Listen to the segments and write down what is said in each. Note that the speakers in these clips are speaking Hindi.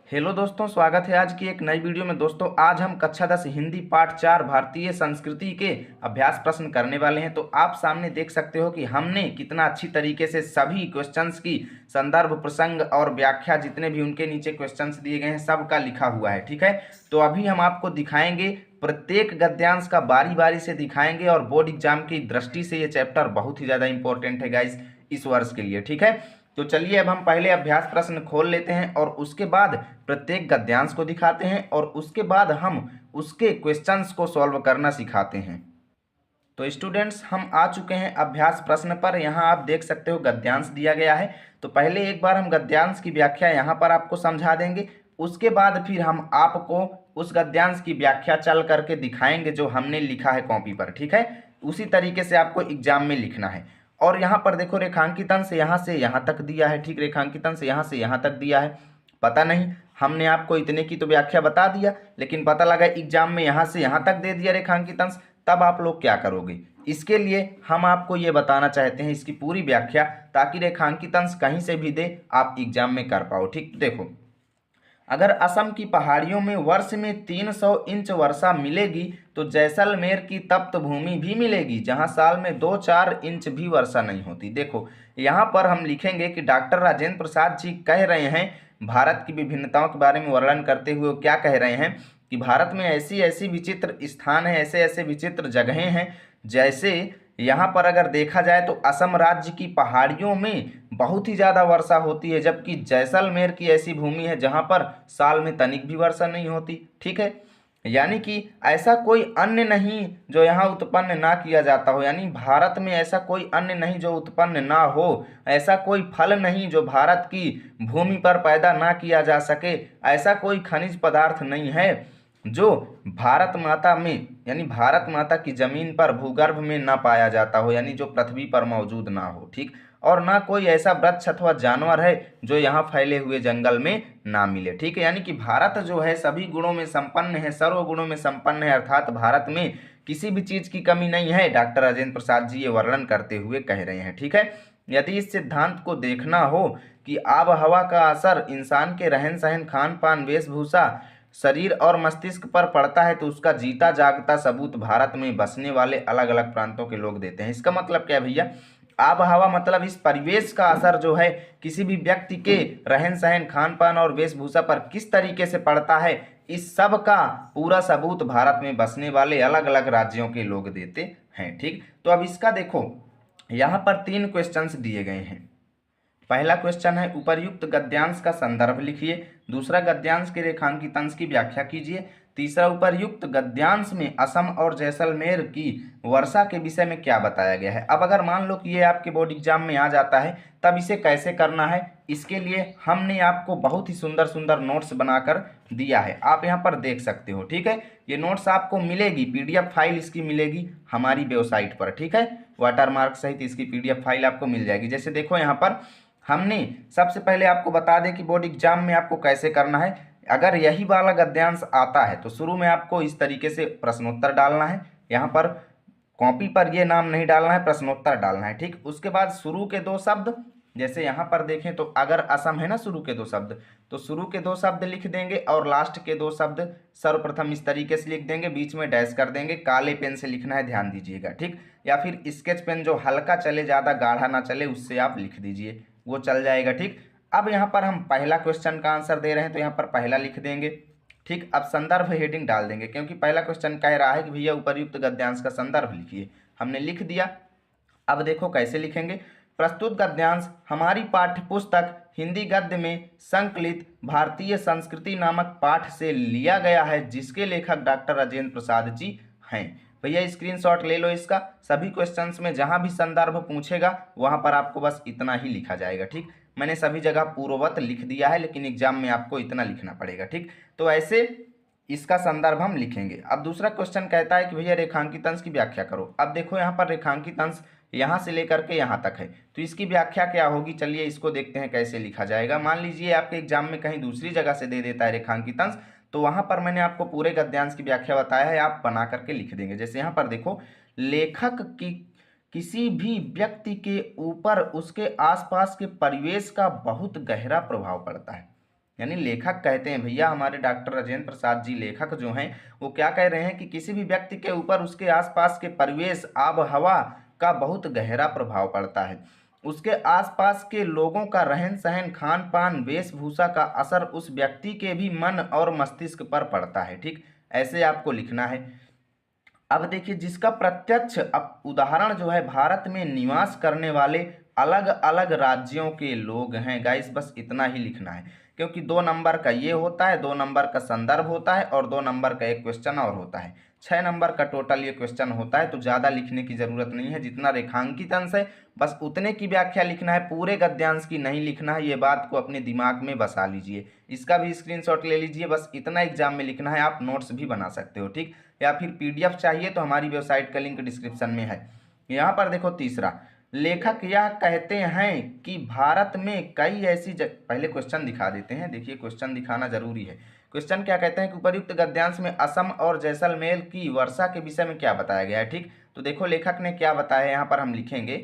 हेलो दोस्तों, स्वागत है आज की एक नई वीडियो में। दोस्तों आज हम कक्षा 10 हिंदी पाठ 4 भारतीय संस्कृति के अभ्यास प्रश्न करने वाले हैं। तो आप सामने देख सकते हो कि हमने कितना अच्छी तरीके से सभी क्वेश्चंस की संदर्भ, प्रसंग और व्याख्या, जितने भी उनके नीचे क्वेश्चंस दिए गए हैं सबका लिखा हुआ है। ठीक है, तो अभी हम आपको दिखाएंगे, प्रत्येक गद्यांश का बारी बारी से दिखाएंगे और बोर्ड एग्जाम की दृष्टि से ये चैप्टर बहुत ही ज़्यादा इंपॉर्टेंट है गाइज इस वर्ष के लिए। ठीक है, तो चलिए अब हम पहले अभ्यास प्रश्न खोल लेते हैं और उसके बाद प्रत्येक गद्यांश को दिखाते हैं और उसके बाद हम उसके क्वेश्चंस को सॉल्व करना सिखाते हैं। तो स्टूडेंट्स, हम आ चुके हैं अभ्यास प्रश्न पर। यहाँ आप देख सकते हो गद्यांश दिया गया है। तो पहले एक बार हम गद्यांश की व्याख्या यहाँ पर आपको समझा देंगे, उसके बाद फिर हम आपको उस गद्यांश की व्याख्या चल करके दिखाएंगे जो हमने लिखा है कॉपी पर। ठीक है, उसी तरीके से आपको एग्जाम में लिखना है। और यहाँ पर देखो, रेखांकित अंश यहाँ से यहाँ तक दिया है। ठीक, रेखांकित अंश यहाँ से यहाँ तक दिया है। पता नहीं, हमने आपको इतने की तो व्याख्या बता दिया, लेकिन पता लगा एग्जाम में यहाँ से यहाँ तक दे दिया रेखांकित अंश, तब आप लोग क्या करोगे? इसके लिए हम आपको ये बताना चाहते हैं इसकी पूरी व्याख्या, ताकि रेखांकित अंश कहीं से भी दे आप एग्जाम में कर पाओ। ठीक, तो देखो, अगर असम की पहाड़ियों में वर्ष में 300 इंच वर्षा मिलेगी तो जैसलमेर की तप्त भूमि भी मिलेगी जहां साल में 2-4 इंच भी वर्षा नहीं होती। देखो, यहाँ पर हम लिखेंगे कि डॉक्टर राजेंद्र प्रसाद जी कह रहे हैं, भारत की विभिन्नताओं के बारे में वर्णन करते हुए क्या कह रहे हैं कि भारत में ऐसी ऐसी विचित्र स्थान है, ऐसे ऐसे विचित्र जगहें हैं, जैसे यहाँ पर अगर देखा जाए तो असम राज्य की पहाड़ियों में बहुत ही ज़्यादा वर्षा होती है, जबकि जैसलमेर की ऐसी भूमि है जहाँ पर साल में तनिक भी वर्षा नहीं होती। ठीक है, यानी कि ऐसा कोई अन्य नहीं जो यहाँ उत्पन्न ना किया जाता हो, यानी भारत में ऐसा कोई अन्य नहीं जो उत्पन्न ना हो, ऐसा कोई फल नहीं जो भारत की भूमि पर पैदा ना किया जा सके, ऐसा कोई खनिज पदार्थ नहीं है जो भारत माता में, यानी भारत माता की जमीन पर भूगर्भ में ना पाया जाता हो, यानी जो पृथ्वी पर मौजूद ना हो। ठीक, और ना कोई ऐसा वृक्ष अथवा जानवर है जो यहाँ फैले हुए जंगल में ना मिले। ठीक है, यानी कि भारत जो है सभी गुणों में संपन्न है, सर्व गुणों में संपन्न है, अर्थात भारत में किसी भी चीज की कमी नहीं है। डॉक्टर राजेंद्र प्रसाद जी ये वर्णन करते हुए कह रहे हैं। ठीक है, यदि इस सिद्धांत को देखना हो कि आब हवा का असर इंसान के रहन सहन, खान पान, वेशभूषा, शरीर और मस्तिष्क पर पड़ता है, तो उसका जीता जागता सबूत भारत में बसने वाले अलग अलग प्रांतों के लोग देते हैं। इसका मतलब क्या है भैया? आब हवा मतलब इस परिवेश का असर जो है किसी भी व्यक्ति के रहन सहन, खान पान और वेशभूषा पर किस तरीके से पड़ता है, इस सब का पूरा सबूत भारत में बसने वाले अलग अलग राज्यों के लोग देते हैं। ठीक, तो अब इसका देखो, यहाँ पर 3 क्वेश्चंस दिए गए हैं। पहला क्वेश्चन है, उपर्युक्त गद्यांश का संदर्भ लिखिए। दूसरा, गद्यांश के रेखांकित अंश की व्याख्या कीजिए। तीसरा, उपर्युक्त गद्यांश में असम और जैसलमेर की वर्षा के विषय में क्या बताया गया है। अब अगर मान लो कि ये आपके बोर्ड एग्जाम में आ जाता है, तब इसे कैसे करना है, इसके लिए हमने आपको बहुत ही सुंदर सुंदर नोट्स बनाकर दिया है, आप यहाँ पर देख सकते हो। ठीक है, ये नोट्स आपको मिलेगी, PDF फाइल इसकी मिलेगी हमारी वेबसाइट पर। ठीक है, वाटरमार्क सहित इसकी PDF फाइल आपको मिल जाएगी। जैसे देखो, यहाँ पर हमने सबसे पहले आपको बता दें कि बोर्ड एग्जाम में आपको कैसे करना है। अगर यही वाला गद्यांश आता है तो शुरू में आपको इस तरीके से प्रश्नोत्तर डालना है। यहाँ पर कॉपी पर ये नाम नहीं डालना है, प्रश्नोत्तर डालना है। ठीक, उसके बाद शुरू के 2 शब्द, जैसे यहाँ पर देखें तो अगर असम है ना, शुरू के 2 शब्द, तो शुरू के 2 शब्द लिख देंगे और लास्ट के 2 शब्द सर्वप्रथम इस तरीके से लिख देंगे, बीच में डैश कर देंगे। काले पेन से लिखना है, ध्यान दीजिएगा। ठीक, या फिर स्केच पेन जो हल्का चले, ज़्यादा गाढ़ा ना चले, उससे आप लिख दीजिए, वो चल जाएगा। ठीक, अब यहाँ पर हम पहला क्वेश्चन का आंसर दे रहे हैं तो यहाँ पर पहला लिख देंगे। ठीक, अब संदर्भ हेडिंग डाल देंगे, क्योंकि पहला क्वेश्चन कह रहा है कि भैया उपर्युक्त गद्यांश का संदर्भ लिखिए। हमने लिख दिया। अब देखो कैसे लिखेंगे। प्रस्तुत गद्यांश हमारी पाठ्य पुस्तक हिंदी गद्य में संकलित भारतीय संस्कृति नामक पाठ से लिया गया है, जिसके लेखक डॉक्टर राजेंद्र प्रसाद जी हैं। भैया स्क्रीनशॉट ले लो इसका। सभी क्वेश्चंस में जहां भी संदर्भ पूछेगा वहां पर आपको बस इतना ही लिखा जाएगा। ठीक, मैंने सभी जगह पूर्ववत लिख दिया है, लेकिन एग्जाम में आपको इतना लिखना पड़ेगा। ठीक, तो ऐसे इसका संदर्भ हम लिखेंगे। अब दूसरा क्वेश्चन कहता है कि भैया रेखांकित अंश की व्याख्या करो। अब देखो, यहाँ पर रेखांकित अंश यहाँ से लेकर के यहाँ तक है, तो इसकी व्याख्या क्या होगी, चलिए इसको देखते हैं कैसे लिखा जाएगा। मान लीजिए आपके एग्जाम में कहीं दूसरी जगह से दे देता है रेखांकित अंश, तो वहां पर मैंने आपको पूरे गद्यांश की व्याख्या बताया है, आप बना करके लिख देंगे। जैसे यहाँ पर देखो, लेखक की किसी भी व्यक्ति के ऊपर उसके आसपास के परिवेश का बहुत गहरा प्रभाव पड़ता है। यानी लेखक कहते हैं भैया, हमारे डॉक्टर राजेंद्र प्रसाद जी लेखक जो हैं वो क्या कह रहे हैं कि किसी भी व्यक्ति के ऊपर उसके आसपास के परिवेश, आब हवा का बहुत गहरा प्रभाव पड़ता है। उसके आसपास के लोगों का रहन सहन, खान पान, वेशभूषा का असर उस व्यक्ति के भी मन और मस्तिष्क पर पड़ता है। ठीक, ऐसे आपको लिखना है। अब देखिए, जिसका प्रत्यक्ष अब उदाहरण जो है भारत में निवास करने वाले अलग अलग राज्यों के लोग हैं। गाइस बस इतना ही लिखना है, क्योंकि 2 नंबर का ये होता है, 2 नंबर का संदर्भ होता है और 2 नंबर का एक क्वेश्चन और होता है। 6 नंबर का टोटल ये क्वेश्चन होता है, तो ज़्यादा लिखने की ज़रूरत नहीं है। जितना रेखांकित अंश है बस उतने की व्याख्या लिखना है, पूरे गद्यांश की नहीं लिखना है। ये बात को अपने दिमाग में बसा लीजिए, इसका भी स्क्रीनशॉट ले लीजिए। बस इतना एग्जाम में लिखना है। आप नोट्स भी बना सकते हो, ठीक, या फिर PDF चाहिए तो हमारी वेबसाइट का लिंक डिस्क्रिप्शन में है। यहाँ पर देखो तीसरा, लेखक यह कहते हैं कि भारत में कई ऐसी पहले क्वेश्चन दिखा देते हैं। देखिए क्वेश्चन दिखाना जरूरी है। क्वेश्चन क्या कहते हैं कि उपर्युक्त गद्यांश में असम और जैसलमेर की वर्षा के विषय में क्या बताया गया है। ठीक, तो देखो लेखक ने क्या बताया है, यहाँ पर हम लिखेंगे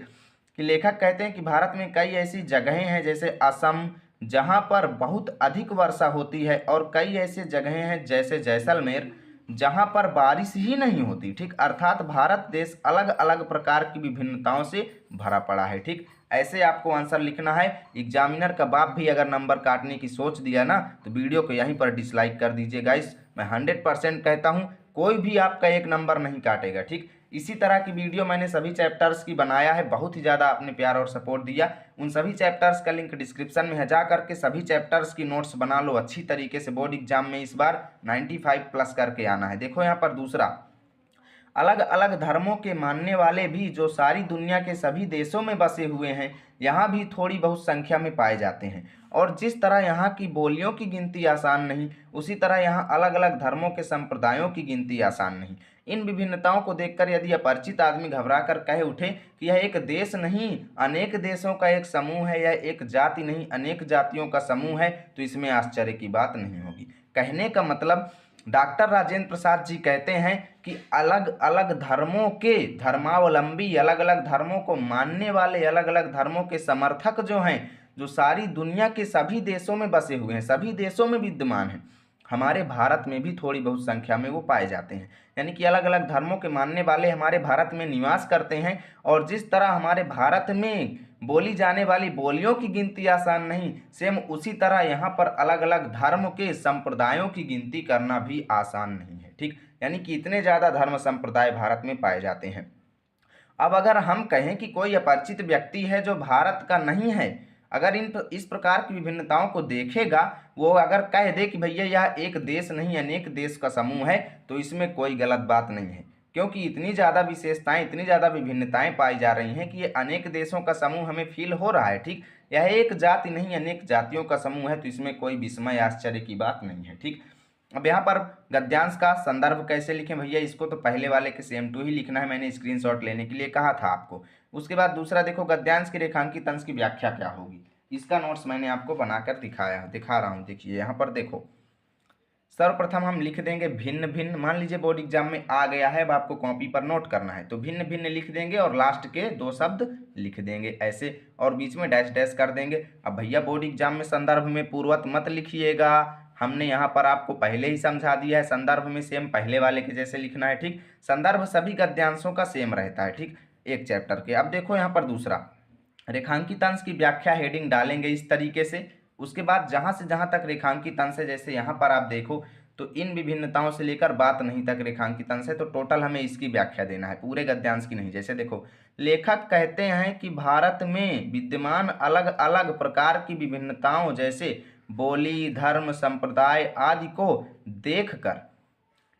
कि लेखक कहते हैं कि भारत में कई ऐसी जगहें हैं जैसे असम, जहाँ पर बहुत अधिक वर्षा होती है, और कई ऐसे जगहें हैं जैसे जैसलमेर जहाँ पर बारिश ही नहीं होती। ठीक, अर्थात भारत देश अलग अलग प्रकार की विभिन्नताओं से भरा पड़ा है। ठीक, ऐसे आपको आंसर लिखना है। एग्जामिनर का बाप भी अगर नंबर काटने की सोच दिया ना तो वीडियो को यहीं पर डिसलाइक कर दीजिए। गाइस मैं 100% कहता हूँ, कोई भी आपका 1 नंबर नहीं काटेगा। ठीक, इसी तरह की वीडियो मैंने सभी चैप्टर्स की बनाया है, बहुत ही ज़्यादा आपने प्यार और सपोर्ट दिया। उन सभी चैप्टर्स का लिंक डिस्क्रिप्शन में है, जा करके सभी चैप्टर्स की नोट्स बना लो अच्छी तरीके से। बोर्ड एग्जाम में इस बार 95 प्लस करके आना है। देखो यहाँ पर दूसरा, अलग अलग धर्मों के मानने वाले भी जो सारी दुनिया के सभी देशों में बसे हुए हैं, यहाँ भी थोड़ी बहुत संख्या में पाए जाते हैं। और जिस तरह यहाँ की बोलियों की गिनती आसान नहीं, उसी तरह यहाँ अलग अलग धर्मों के संप्रदायों की गिनती आसान नहीं। इन विभिन्नताओं को देखकर यदि अपरिचित आदमी घबरा कर कह उठे कि यह एक देश नहीं अनेक देशों का एक समूह है, यह एक जाति नहीं अनेक जातियों का समूह है, तो इसमें आश्चर्य की बात नहीं होगी। कहने का मतलब, डॉक्टर राजेंद्र प्रसाद जी कहते हैं कि अलग अलग धर्मों के धर्मावलंबी, अलग अलग धर्मों को मानने वाले, अलग अलग धर्मों के समर्थक जो हैं, जो सारी दुनिया के सभी देशों में बसे हुए हैं, सभी देशों में विद्यमान हैं, हमारे भारत में भी थोड़ी बहुत संख्या में वो पाए जाते हैं। यानी कि अलग अलग धर्मों के मानने वाले हमारे भारत में निवास करते हैं। और जिस तरह हमारे भारत में बोली जाने वाली बोलियों की गिनती आसान नहीं, सेम उसी तरह यहाँ पर अलग अलग धर्म के संप्रदायों की गिनती करना भी आसान नहीं है। ठीक, यानी कि इतने ज़्यादा धर्म संप्रदाय भारत में पाए जाते हैं। अब अगर हम कहें कि कोई अपरिचित व्यक्ति है जो भारत का नहीं है, अगर इस प्रकार की विभिन्नताओं को देखेगा, वो अगर कह दे कि भैया यह एक देश नहीं अनेक देश का समूह है, तो इसमें कोई गलत बात नहीं है, क्योंकि इतनी ज़्यादा विशेषताएं, इतनी ज़्यादा विभिन्नताएं पाई जा रही हैं कि ये अनेक देशों का समूह हमें फील हो रहा है। ठीक, यह एक जाति नहीं अनेक जातियों का समूह है, तो इसमें कोई विस्मय आश्चर्य की बात नहीं है। ठीक, अब यहाँ पर गद्यांश का संदर्भ कैसे लिखें भैया, इसको तो पहले वाले के सेम टू ही लिखना है, मैंने स्क्रीनशॉट लेने के लिए कहा था आपको। उसके बाद दूसरा देखो, गद्यांश के रेखांकित अंश की व्याख्या क्या होगी, इसका नोट्स मैंने आपको बनाकर दिखा रहा हूँ। देखिए यहाँ पर देखो, सर्वप्रथम हम लिख देंगे भिन्न भिन्न। मान लीजिए बोर्ड एग्जाम में आ गया है, अब आपको कॉपी पर नोट करना है, तो भिन्न भिन्न लिख देंगे और लास्ट के 2 शब्द लिख देंगे ऐसे, और बीच में डैश डैश कर देंगे। अब भैया बोर्ड एग्जाम में संदर्भ में पूर्वत मत लिखिएगा, हमने यहाँ पर आपको पहले ही समझा दिया है। संदर्भ में सेम पहले वाले के जैसे लिखना है। ठीक, संदर्भ सभी गद्यांशों का सेम रहता है। ठीक, एक चैप्टर के। अब देखो यहाँ पर दूसरा, रेखांकित अंश की व्याख्या हेडिंग डालेंगे इस तरीके से। उसके बाद जहाँ से जहाँ तक रेखांकित अंश है, जैसे यहाँ पर आप देखो तो इन विभिन्नताओं से लेकर बात नहीं तक रेखांकित अंश है, तो टोटल हमें इसकी व्याख्या देना है, पूरे गद्यांश की नहीं। जैसे देखो, लेखक कहते हैं कि भारत में विद्यमान अलग अलग प्रकार की विभिन्नताओं जैसे बोली, धर्म, संप्रदाय आदि को देखकर,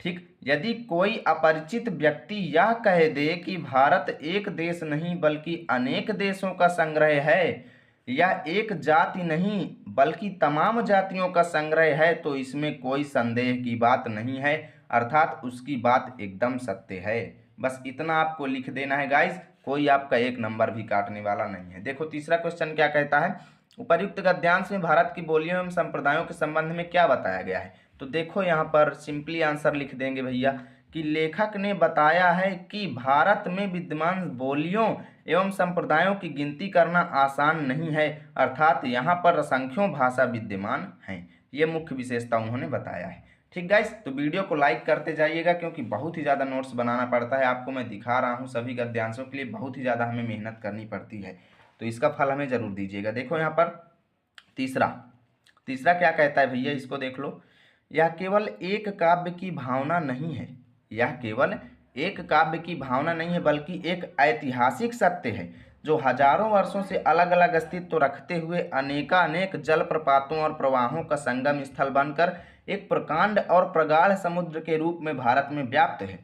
ठीक, यदि कोई अपरिचित व्यक्ति यह कह दे कि भारत एक देश नहीं बल्कि अनेक देशों का संग्रह है, या एक जाति नहीं बल्कि तमाम जातियों का संग्रह है, तो इसमें कोई संदेह की बात नहीं है, अर्थात उसकी बात एकदम सत्य है। बस इतना आपको लिख देना है गाइस, कोई आपका 1 नंबर भी काटने वाला नहीं है। देखो तीसरा क्वेश्चन क्या कहता है, उपर्युक्त गद्यांश में भारत की बोलियों एवं संप्रदायों के संबंध में क्या बताया गया है। तो देखो यहाँ पर सिंपली आंसर लिख देंगे भैया कि लेखक ने बताया है कि भारत में विद्यमान बोलियों एवं संप्रदायों की गिनती करना आसान नहीं है, अर्थात यहाँ पर असंख्यों भाषा विद्यमान हैं। ये मुख्य विशेषता उन्होंने बताया है। ठीक गाइस, तो वीडियो को लाइक करते जाइएगा क्योंकि बहुत ही ज़्यादा नोट्स बनाना पड़ता है। आपको मैं दिखा रहा हूँ सभी गद्यांशों के लिए बहुत ही ज़्यादा हमें मेहनत करनी पड़ती है, तो इसका फल हमें ज़रूर दीजिएगा। देखो यहाँ पर तीसरा क्या कहता है भैया, इसको देख लो। यह केवल एक काव्य की भावना नहीं है, यह केवल एक काव्य की भावना नहीं है बल्कि एक ऐतिहासिक सत्य है जो हजारों वर्षों से अलग अलग अस्तित्व रखते हुए अनेकानेक जलप्रपातों और प्रवाहों का संगम स्थल बनकर एक प्रकांड और प्रगाढ़ समुद्र के रूप में भारत में व्याप्त है,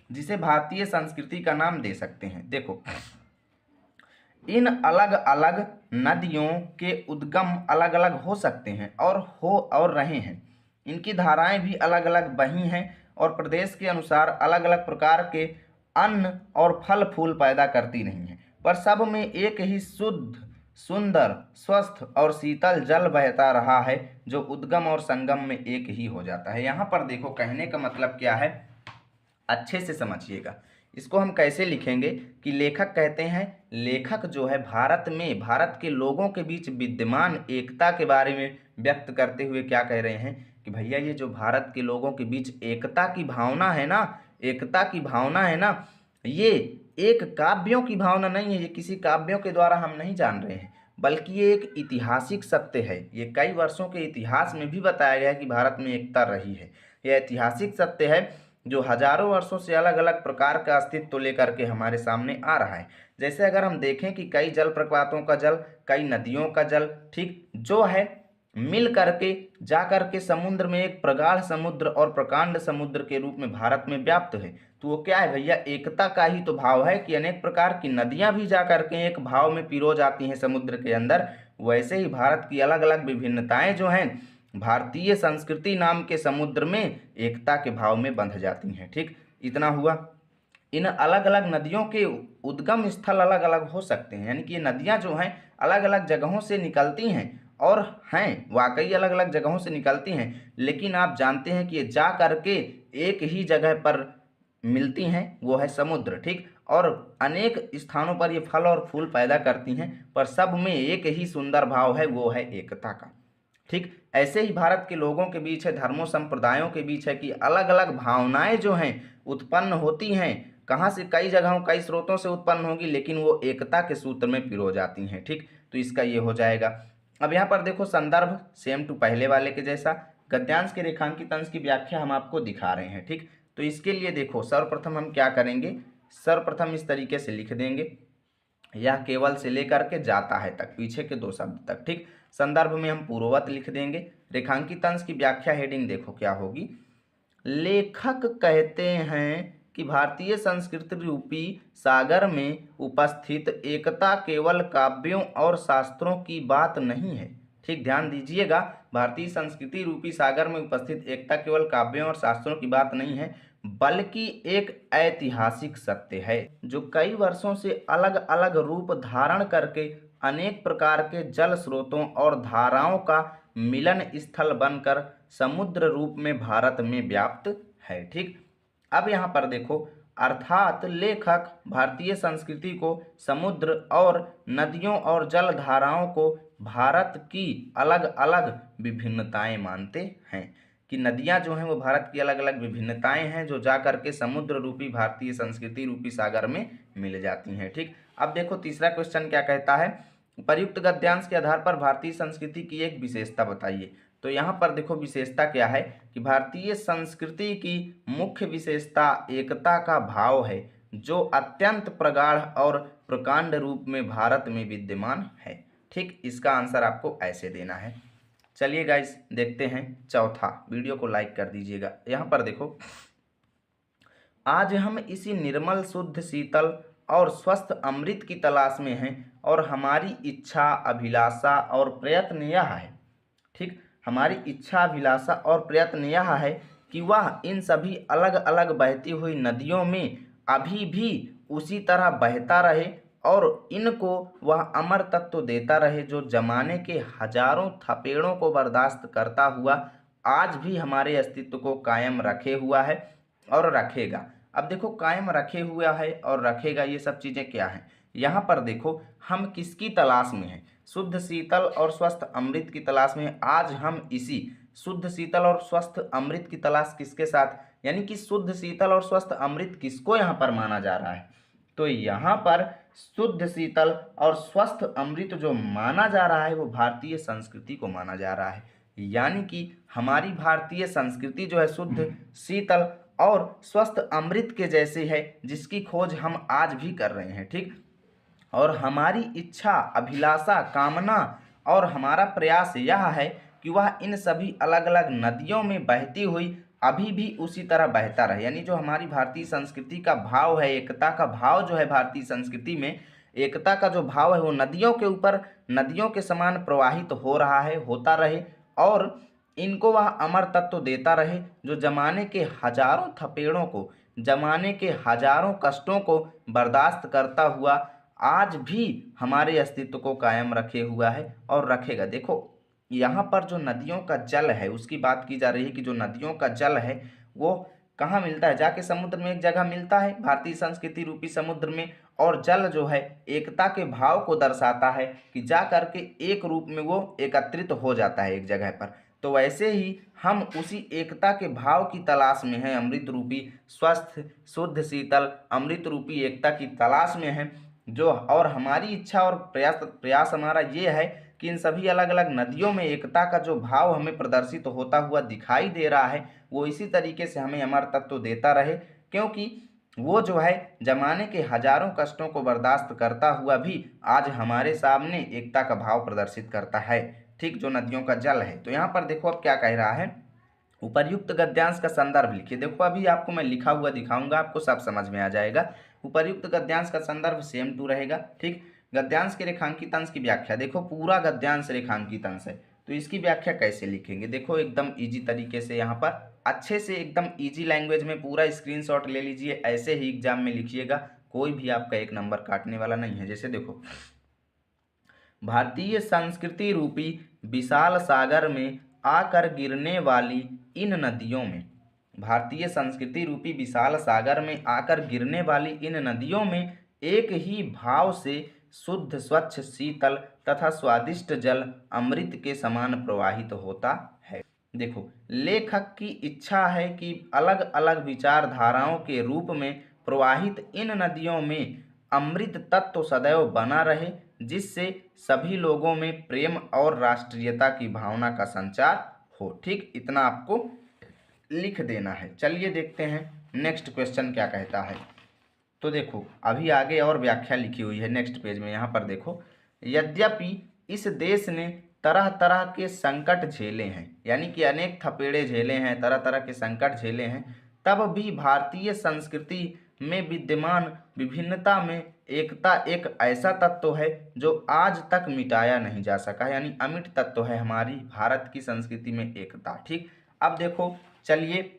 जिसे भारतीय संस्कृति का नाम दे सकते हैं। देखो, इन अलग अलग नदियों के उद्गम अलग अलग हो सकते हैं और रहे हैं। इनकी धाराएं भी अलग अलग बही हैं और प्रदेश के अनुसार अलग अलग प्रकार के अन्न और फल फूल पैदा करती रही हैं, पर सब में एक ही शुद्ध, सुंदर, स्वस्थ और शीतल जल बहता रहा है जो उद्गम और संगम में एक ही हो जाता है। यहाँ पर देखो, कहने का मतलब क्या है, अच्छे से समझिएगा। इसको हम कैसे लिखेंगे कि लेखक कहते हैं, लेखक जो है भारत के लोगों के बीच विद्यमान एकता के बारे में व्यक्त करते हुए क्या कह रहे हैं कि भैया ये जो भारत के लोगों के बीच एकता की भावना है ना, ये एक काव्यों की भावना नहीं है, ये किसी काव्यों के द्वारा हम नहीं जान रहे हैं, बल्कि ये एक ऐतिहासिक सत्य है। ये कई वर्षों के इतिहास में भी बताया गया है कि भारत में एकता रही है। यह ऐतिहासिक सत्य है जो हजारों वर्षों से अलग अलग प्रकार का अस्तित्व लेकर के हमारे सामने आ रहा है। जैसे अगर हम देखें कि कई जलप्रपातों का जल, कई नदियों का जल, ठीक, जो है मिल करके जा करके समुद्र में एक प्रगाढ़ समुद्र और प्रकांड समुद्र के रूप में भारत में व्याप्त है, तो वो क्या है भैया, एकता का ही तो भाव है कि अनेक प्रकार की नदियां भी जा करके एक भाव में पिरो जाती हैं समुद्र के अंदर। वैसे ही भारत की अलग अलग विभिन्नताएं जो हैं भारतीय संस्कृति नाम के समुद्र में एकता के भाव में बंध जाती हैं। ठीक, इतना हुआ। इन अलग अलग नदियों के उद्गम स्थल अलग अलग हो सकते हैं, यानी कि ये नदियां जो हैं अलग अलग जगहों से निकलती हैं और हैं वाकई अलग अलग जगहों से निकलती हैं, लेकिन आप जानते हैं कि ये जा करके एक ही जगह पर मिलती हैं, वो है समुद्र। ठीक, और अनेक स्थानों पर ये फल और फूल पैदा करती हैं, पर सब में एक ही सुंदर भाव है, वो है एकता का। ठीक, ऐसे ही भारत के लोगों के बीच है, धर्मों संप्रदायों के बीच है कि अलग अलग भावनाएं जो हैं उत्पन्न होती हैं, कहाँ से, कई जगहों कई स्रोतों से उत्पन्न होगी, लेकिन वो एकता के सूत्र में पिरो जाती हैं। ठीक, तो इसका ये हो जाएगा। अब यहाँ पर देखो, संदर्भ सेम टू पहले वाले के जैसा, गद्यांश के रेखांकित अंश की व्याख्या हम आपको दिखा रहे हैं। ठीक, तो इसके लिए देखो सर्वप्रथम हम क्या करेंगे, सर्वप्रथम इस तरीके से लिख देंगे, यह केवल से लेकर के जाता है तक, पीछे के दो शब्द तक। ठीक, संदर्भ में हम पूर्ववत लिख देंगे। रेखांकित अंश की व्याख्या हेडिंग देखो क्या होगी, लेखक कहते हैं कि भारतीय संस्कृति रूपी सागर में उपस्थित एकता केवल काव्यों और शास्त्रों की बात नहीं है। ठीक, ध्यान दीजिएगा, भारतीय संस्कृति रूपी सागर में उपस्थित एकता केवल काव्यों और शास्त्रों की बात नहीं है बल्कि एक ऐतिहासिक सत्य है जो कई वर्षों से अलग अलग रूप धारण करके अनेक प्रकार के जल स्रोतों और धाराओं का मिलन स्थल बनकर समुद्र रूप में भारत में व्याप्त है। ठीक, अब यहाँ पर देखो, अर्थात लेखक भारतीय संस्कृति को समुद्र और नदियों और जल धाराओं को भारत की अलग अलग विभिन्नताएं मानते हैं, कि नदियां जो हैं वो भारत की अलग अलग विभिन्नताएं हैं जो जा करके समुद्र रूपी भारतीय संस्कृति रूपी सागर में मिल जाती हैं। ठीक, अब देखो तीसरा क्वेश्चन क्या कहता है, प्रयुक्त गद्यांश के आधार पर भारतीय संस्कृति की एक विशेषता बताइए। तो यहाँ पर देखो विशेषता क्या है कि भारतीय संस्कृति की मुख्य विशेषता एकता का भाव है जो अत्यंत प्रगाढ़ और प्रकांड रूप में भारत में विद्यमान है। ठीक, इसका आंसर आपको ऐसे देना है। चलिए गाइस देखते हैं चौथा, वीडियो को लाइक कर दीजिएगा। यहाँ पर देखो, आज हम इसी निर्मल शुद्ध शीतल और स्वस्थ अमृत की तलाश में हैं और हमारी इच्छा अभिलाषा और प्रयत्न यह है, ठीक, हमारी इच्छा अभिलाषा और प्रयत्न यह है कि वह इन सभी अलग अलग बहती हुई नदियों में अभी भी उसी तरह बहता रहे और इनको वह अमर तत्व देता रहे जो जमाने के हजारों थपेड़ों को बर्दाश्त करता हुआ आज भी हमारे अस्तित्व को कायम रखे हुआ है और रखेगा। अब देखो, कायम रखे हुआ है और रखेगा, ये सब चीज़ें क्या हैं। यहाँ पर देखो, हम किसकी तलाश में हैं, शुद्ध शीतल और स्वस्थ अमृत की तलाश में। आज हम इसी शुद्ध शीतल और स्वस्थ अमृत की तलाश किसके साथ, यानी कि शुद्ध शीतल और स्वस्थ अमृत किसको यहाँ पर माना जा रहा है। तो यहाँ पर शुद्ध शीतल और स्वस्थ अमृत जो माना जा रहा है वो भारतीय संस्कृति को माना जा रहा है। यानी कि हमारी भारतीय संस्कृति जो है शुद्ध शीतल और स्वस्थ अमृत के जैसे है, जिसकी खोज हम आज भी कर रहे हैं। ठीक, और हमारी इच्छा, अभिलाषा, कामना और हमारा प्रयास यह है कि वह इन सभी अलग अलग नदियों में बहती हुई अभी भी उसी तरह बहता रहे। यानी जो हमारी भारतीय संस्कृति का भाव है, एकता का भाव जो है भारतीय संस्कृति में, एकता का जो भाव है वो नदियों के ऊपर, नदियों के समान प्रवाहित हो रहा है, होता रहे और इनको वह अमर तत्व देता रहे जो जमाने के हजारों थपेड़ों को, जमाने के हजारों कष्टों को बर्दाश्त करता हुआ आज भी हमारे अस्तित्व को कायम रखे हुआ है और रखेगा। देखो यहाँ पर जो नदियों का जल है उसकी बात की जा रही है कि जो नदियों का जल है वो कहाँ मिलता है, जाके समुद्र में एक जगह मिलता है, भारतीय संस्कृति रूपी समुद्र में। और जल जो है एकता के भाव को दर्शाता है कि जा करके एक रूप में वो एकत्रित हो जाता है एक जगह पर। तो वैसे ही हम उसी एकता के भाव की तलाश में हैं, अमृत रूपी स्वस्थ शुद्ध शीतल अमृत रूपी एकता की तलाश में हैं जो, और हमारी इच्छा और प्रयास हमारा ये है कि इन सभी अलग अलग नदियों में एकता का जो भाव हमें प्रदर्शित होता हुआ दिखाई दे रहा है वो इसी तरीके से हमें अमर तत्व देता रहे, क्योंकि वो जो है जमाने के हजारों कष्टों को बर्दाश्त करता हुआ भी आज हमारे सामने एकता का भाव प्रदर्शित करता है। ठीक, जो नदियों का जल है। तो यहाँ पर देखो अब क्या कह रहा है, उपर्युक्त गद्यांश का संदर्भ लिखिए। देखो अभी आपको मैं लिखा हुआ दिखाऊंगा, आपको सब समझ में आ जाएगा। उपर्युक्त गद्यांश का संदर्भ सेम टू रहेगा। ठीक, गद्यांश के रेखांकित अंश की व्याख्या, देखो पूरा गद्यांश रेखांकित अंश है तो इसकी व्याख्या कैसे लिखेंगे, देखो एकदम इजी तरीके से, यहाँ पर अच्छे से एकदम इजी लैंग्वेज में पूरा स्क्रीनशॉट ले लीजिए, ऐसे ही एग्जाम में लिखिएगा, कोई भी आपका एक नंबर काटने वाला नहीं है। जैसे देखो, भारतीय संस्कृति रूपी विशाल सागर में आकर गिरने वाली इन नदियों में, भारतीय संस्कृति रूपी विशाल सागर में आकर गिरने वाली इन नदियों में एक ही भाव से शुद्ध स्वच्छ शीतल तथा स्वादिष्ट जल अमृत के समान प्रवाहित होता है। देखो लेखक की इच्छा है कि अलग अलग विचारधाराओं के रूप में प्रवाहित इन नदियों में अमृत तत्व सदैव बना रहे, जिससे सभी लोगों में प्रेम और राष्ट्रीयता की भावना का संचार हो। ठीक, इतना आपको लिख देना है। चलिए देखते हैं नेक्स्ट क्वेश्चन क्या कहता है। तो देखो अभी आगे और व्याख्या लिखी हुई है नेक्स्ट पेज में। यहाँ पर देखो, यद्यपि इस देश ने तरह तरह के संकट झेले हैं, यानी कि अनेक थपेड़े झेले हैं, तरह तरह के संकट झेले हैं, तब भी भारतीय संस्कृति में विद्यमान विभिन्नता में एकता एक ऐसा तत्व है जो आज तक मिटाया नहीं जा सका, यानी अमिट तत्व है हमारी भारत की संस्कृति में एकता। ठीक, अब देखो चलिए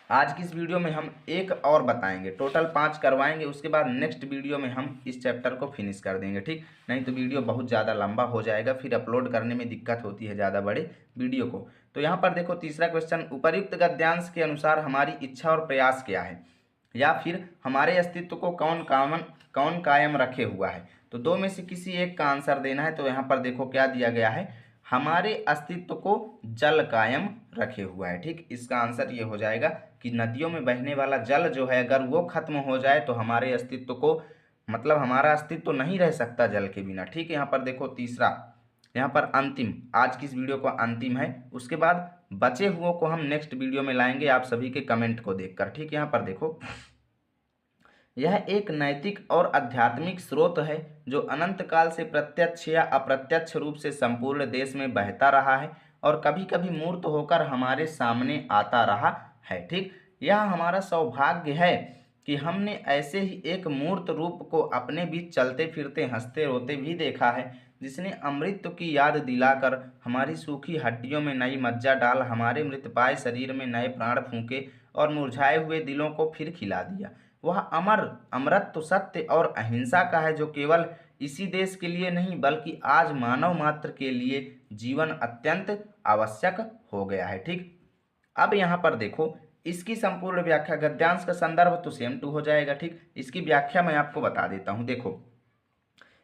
आज की इस वीडियो में हम एक और बताएंगे, टोटल 5 करवाएंगे, उसके बाद नेक्स्ट वीडियो में हम इस चैप्टर को फिनिश कर देंगे। ठीक, नहीं तो वीडियो बहुत ज़्यादा लंबा हो जाएगा, फिर अपलोड करने में दिक्कत होती है ज़्यादा बड़े वीडियो को। तो यहाँ पर देखो तीसरा क्वेश्चन, उपर्युक्त गद्यांश के अनुसार हमारी इच्छा और प्रयास क्या है, या फिर हमारे अस्तित्व को कौन कायम रखे हुआ है। तो दो में से किसी एक का आंसर देना है। तो यहाँ पर देखो क्या दिया गया है, हमारे अस्तित्व को जल कायम रखे हुआ है। ठीक, इसका आंसर ये हो जाएगा कि नदियों में बहने वाला जल जो है अगर वो खत्म हो जाए तो हमारे अस्तित्व को, मतलब हमारा अस्तित्व तो नहीं रह सकता जल के बिना। ठीक है, यहाँ पर देखो तीसरा, यहाँ पर अंतिम, आज की इस वीडियो का अंतिम है, उसके बाद बचे हुओं को हम नेक्स्ट वीडियो में लाएंगे आप सभी के कमेंट को देखकर। ठीक, यहाँ पर देखो, यह एक नैतिक और आध्यात्मिक स्रोत है जो अनंत काल से प्रत्यक्ष या अप्रत्यक्ष रूप से संपूर्ण देश में बहता रहा है और कभी कभी मूर्त होकर हमारे सामने आता रहा है। ठीक, यह हमारा सौभाग्य है कि हमने ऐसे ही एक मूर्त रूप को अपने बीच चलते फिरते हंसते रोते भी देखा है, जिसने अमृत की याद दिलाकर हमारी सूखी हड्डियों में नई मज्जा डाल हमारे मृतपाय शरीर में नए प्राण फूंके और मुरझाए हुए दिलों को फिर खिला दिया। वह अमरत्व सत्य और अहिंसा का है जो केवल इसी देश के लिए नहीं बल्कि आज मानव मात्र के लिए जीवन अत्यंत आवश्यक हो गया है। ठीक, अब यहाँ पर देखो इसकी संपूर्ण व्याख्या, गद्यांश का संदर्भ तो सेम टू हो जाएगा। ठीक, इसकी व्याख्या मैं आपको बता देता हूँ। देखो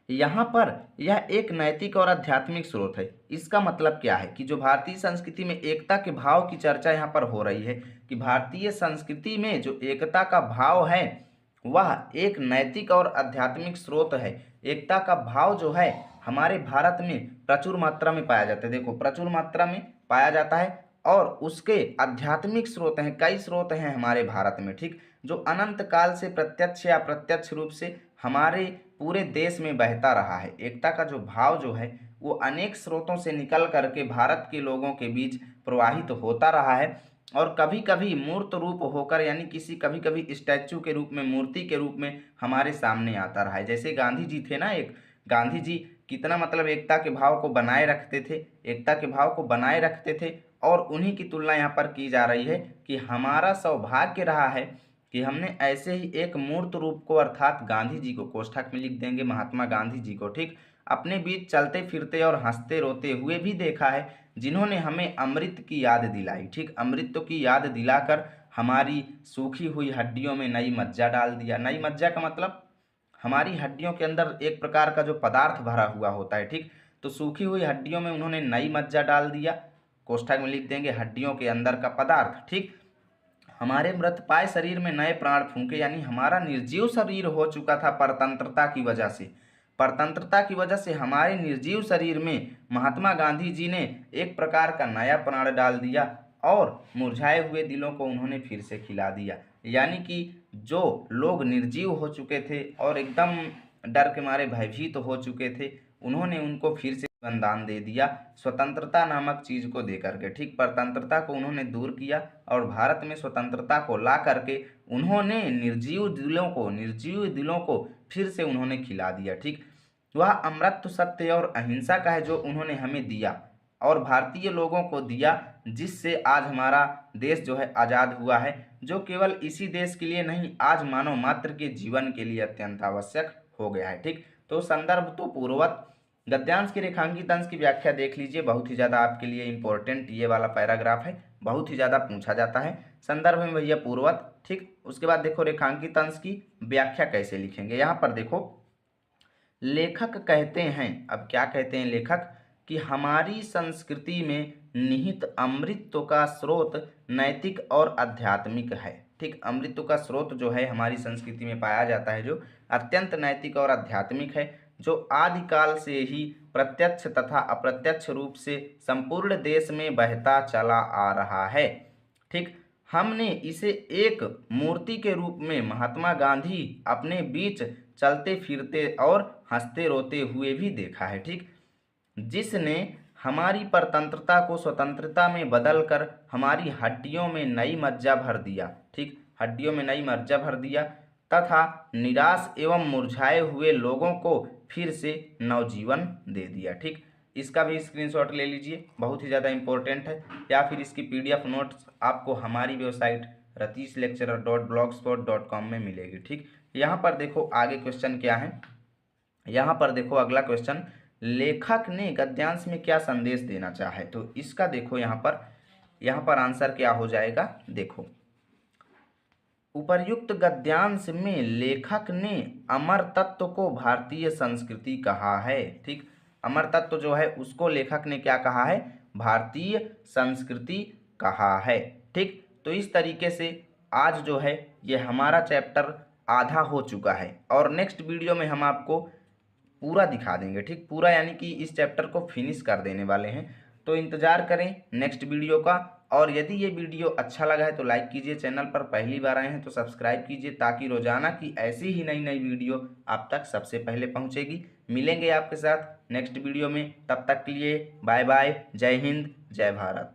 यहाँ पर यह एक नैतिक और आध्यात्मिक स्रोत है। इसका मतलब क्या है कि जो भारतीय संस्कृति में एकता के भाव की चर्चा यहाँ पर हो रही है कि भारतीय संस्कृति में जो एकता का भाव है वह एक नैतिक और आध्यात्मिक स्रोत है। एकता का भाव जो है हमारे भारत में प्रचुर मात्रा में पाया जाता है। देखो, प्रचुर मात्रा में पाया जाता है और उसके आध्यात्मिक स्रोत हैं, कई स्रोत हैं हमारे भारत में, ठीक, जो अनंत काल से प्रत्यक्ष या अप्रत्यक्ष रूप से हमारे पूरे देश में बहता रहा है। एकता का जो भाव जो है वो अनेक स्रोतों से निकल करके भारत के लोगों के बीच प्रवाहित होता रहा है और कभी कभी मूर्त रूप होकर, यानी किसी कभी कभी स्टैचू के रूप में, मूर्ति के रूप में हमारे सामने आता रहा है। जैसे गांधी जी थे ना, एक गांधी जी कितना मतलब एकता के भाव को बनाए रखते थे, एकता के भाव को बनाए रखते थे। और उन्हीं की तुलना यहाँ पर की जा रही है कि हमारा सौभाग्य रहा है कि हमने ऐसे ही एक मूर्त रूप को, अर्थात गांधी जी को, कोष्ठक में लिख देंगे महात्मा गांधी जी को, ठीक, अपने बीच चलते फिरते और हंसते रोते हुए भी देखा है, जिन्होंने हमें अमृत की याद दिलाई, ठीक, अमृत की याद दिलाकर हमारी सूखी हुई हड्डियों में नई मज्जा डाल दिया। नई मज्जा का मतलब हमारी हड्डियों के अंदर एक प्रकार का जो पदार्थ भरा हुआ होता है, ठीक, तो सूखी हुई हड्डियों में उन्होंने नई मज्जा डाल दिया। कोष्ठक में लिख देंगे हड्डियों के अंदर का पदार्थ, ठीक। हमारे मृतपाय शरीर में नए प्राण फूंके, यानी हमारा निर्जीव शरीर हो चुका था परतंत्रता की वजह से। परतंत्रता की वजह से हमारे निर्जीव शरीर में महात्मा गांधी जी ने एक प्रकार का नया प्राण डाल दिया और मुरझाए हुए दिलों को उन्होंने फिर से खिला दिया। यानी कि जो लोग निर्जीव हो चुके थे और एकदम डर के मारे भयभीत हो चुके थे, उन्होंने उनको फिर से जीवन दान दे दिया स्वतंत्रता नामक चीज को दे करके, ठीक। परतंत्रता को उन्होंने दूर किया और भारत में स्वतंत्रता को ला करके उन्होंने निर्जीव दिलों को फिर से उन्होंने खिला दिया, ठीक। वह अमृत सत्य और अहिंसा का है जो उन्होंने हमें दिया और भारतीय लोगों को दिया, जिससे आज हमारा देश जो है आज़ाद हुआ है, जो केवल इसी देश के लिए नहीं, आज मानव मात्र के जीवन के लिए अत्यंत आवश्यक हो गया है, ठीक। तो संदर्भ तो पूर्ववत गद्यांश के रेखांकित अंश की व्याख्या देख लीजिए, बहुत ही ज़्यादा आपके लिए इंपॉर्टेंट ये वाला पैराग्राफ है, बहुत ही ज़्यादा पूछा जाता है। संदर्भ में भैया पूर्ववत, ठीक। उसके बाद देखो रेखांकित अंश की व्याख्या कैसे लिखेंगे। यहाँ पर देखो, लेखक कहते हैं, अब क्या कहते हैं लेखक, कि हमारी संस्कृति में निहित अमृत का स्रोत नैतिक और आध्यात्मिक है, ठीक। अमृत का स्रोत जो है हमारी संस्कृति में पाया जाता है, जो अत्यंत नैतिक और आध्यात्मिक है, जो आदिकाल से ही प्रत्यक्ष तथा अप्रत्यक्ष रूप से संपूर्ण देश में बहता चला आ रहा है, ठीक। हमने इसे एक मूर्ति के रूप में महात्मा गांधी अपने बीच चलते फिरते और हंसते रोते हुए भी देखा है, ठीक, जिसने हमारी परतंत्रता को स्वतंत्रता में बदलकर हमारी हड्डियों में नई मज्जा भर दिया, ठीक, हड्डियों में नई मज्जा भर दिया तथा निराश एवं मुरझाए हुए लोगों को फिर से नवजीवन दे दिया, ठीक। इसका भी स्क्रीनशॉट ले लीजिए, बहुत ही ज़्यादा इंपॉर्टेंट है, या फिर इसकी PDF नोट्स आपको हमारी वेबसाइट ratishlecturer.blogspot.com में मिलेगी, ठीक। यहाँ पर देखो आगे क्वेश्चन क्या है। यहाँ पर देखो अगला क्वेश्चन, लेखक ने गद्यांश में क्या संदेश देना चाहे, तो इसका देखो यहाँ पर आंसर क्या हो जाएगा। देखो, उपर्युक्त गद्यांश में लेखक ने अमर तत्व को भारतीय संस्कृति कहा है, ठीक। अमर तत्व जो है उसको लेखक ने क्या कहा है, भारतीय संस्कृति कहा है, ठीक। तो इस तरीके से आज जो है ये हमारा चैप्टर आधा हो चुका है और नेक्स्ट वीडियो में हम आपको पूरा दिखा देंगे, ठीक, पूरा, यानी कि इस चैप्टर को फिनिश कर देने वाले हैं। तो इंतज़ार करें नेक्स्ट वीडियो का, और यदि ये वीडियो अच्छा लगा है तो लाइक कीजिए, चैनल पर पहली बार आए हैं तो सब्सक्राइब कीजिए, ताकि रोजाना की ऐसी ही नई नई वीडियो आप तक सबसे पहले पहुंचेगी। मिलेंगे आपके साथ नेक्स्ट वीडियो में, तब तक के लिए बाय बाय, जय हिंद, जय भारत।